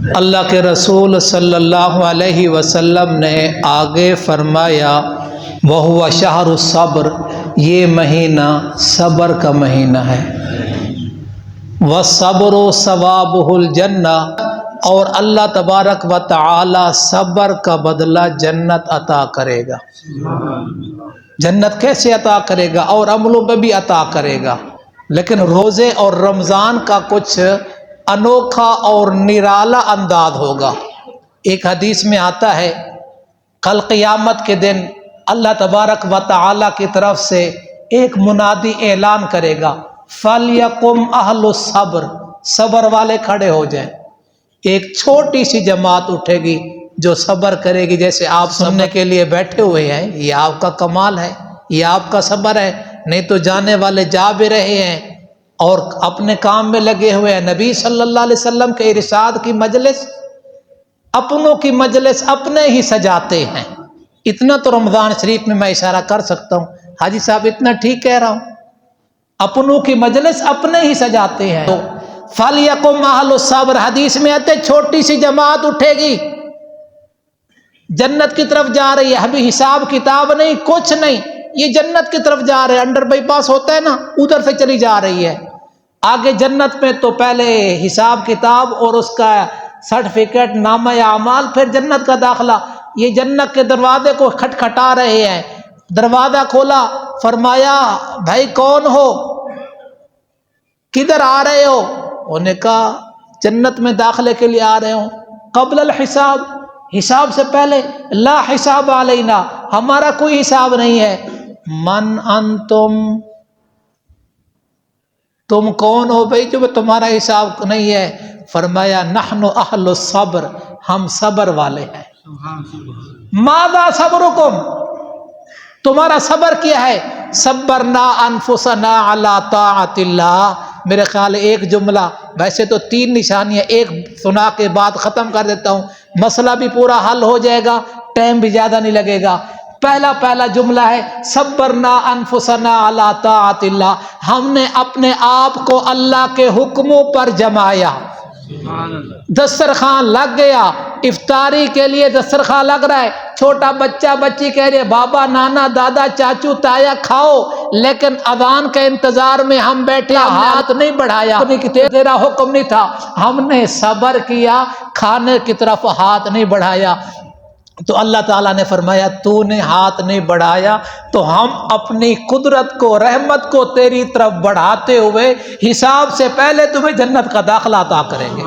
اللہ کے رسول صلی اللہ علیہ وسلم نے آگے فرمایا وَهُوَ شَهْرُ الصَّبْرِ، یہ مہینہ صبر کا مہینہ ہے۔ وَالصَّبْرُ ثَوَابُهُ الْجَنَّةُ، اور اللہ تبارک و تعالی صبر کا بدلہ جنت عطا کرے گا۔ جنت کیسے عطا کرے گا؟ اور عملوں میں بھی عطا کرے گا، لیکن روزے اور رمضان کا کچھ انوکھا اور نرالا انداز ہوگا۔ ایک حدیث میں آتا ہے کل قیامت کے دن اللہ تبارک و تعالی کی طرف سے ایک منادی اعلان کرے گا فَلْيَقُمْ أَهْلُ الصَّبْرِ، صبر والے کھڑے ہو جائیں۔ ایک چھوٹی سی جماعت اٹھے گی جو صبر کرے گی، جیسے آپ سننے کے لیے بیٹھے ہوئے ہیں، یہ آپ کا کمال ہے، یہ آپ کا صبر ہے، نہیں تو جانے والے جا بھی رہے ہیں اور اپنے کام میں لگے ہوئے ہیں۔ نبی صلی اللہ علیہ وسلم کے ارشاد کی مجلس، اپنوں کی مجلس اپنے ہی سجاتے ہیں۔ اتنا تو رمضان شریف میں میں اشارہ کر سکتا ہوں، حاجی صاحب اتنا ٹھیک کہہ رہا ہوں، اپنوں کی مجلس اپنے ہی سجاتے ہیں۔ تو فَلْيَقُمْ أَهْلُ الصَّبْرِ، حدیث میں آتے چھوٹی سی جماعت اٹھے گی، جنت کی طرف جا رہی ہے، ابھی حساب کتاب نہیں، کچھ نہیں، یہ جنت کی طرف جا رہے ہیں۔ انڈر بائی پاس ہوتا ہے نا، ادھر سے چلی جا رہی ہے۔ آگے جنت میں تو پہلے حساب کتاب اور اس کا سرٹیفکیٹ نامہ اعمال، پھر جنت کا داخلہ۔ یہ جنت کے دروازے کو کھٹکھٹا رہے ہیں، دروازہ کھولا، فرمایا بھائی کون ہو، کدھر آ رہے ہو؟ انہوں نے کہا جنت میں داخلے کے لیے آ رہے ہوں۔ قبل الحساب، حساب سے پہلے، لا حساب علینا، ہمارا کوئی حساب نہیں ہے۔ من انتم، تم کون ہو بھائی جو تمہارا حساب نہیں ہے؟ فرمایا نحن اہل الصبر، ہم صبر والے ہیں۔ ماذا صبرکم، تمہارا صبر کیا ہے؟ صبرنا انفسنا علی طاعت اللہ۔ میرے خیال ایک جملہ، ویسے تو 3 نشانیاں، ایک سنا کے بعد ختم کر دیتا ہوں، مسئلہ بھی پورا حل ہو جائے گا، ٹائم بھی زیادہ نہیں لگے گا۔ پہلا جملہ ہے صبرنا انفسنا علی طاعت اللہ، ہم نے اپنے آپ کو اللہ کے حکموں پر جمایا۔ دسترخوان لگ گیا، افطاری کے لیے دسترخوان لگ رہا ہے، چھوٹا بچہ بچی کہہ رہے ہیں بابا نانا دادا چاچو تایا کھاؤ، لیکن اذان کے انتظار میں ہم بیٹھے، ہاتھ نہیں بڑھایا، تیرا حکم نہیں تھا، ہم نے صبر کیا، کھانے کی طرف ہاتھ نہیں بڑھایا۔ تو اللہ تعالیٰ نے فرمایا تو نے ہاتھ نہیں بڑھایا تو ہم اپنی قدرت کو، رحمت کو تیری طرف بڑھاتے ہوئے حساب سے پہلے تمہیں جنت کا داخلہ عطا کریں گے۔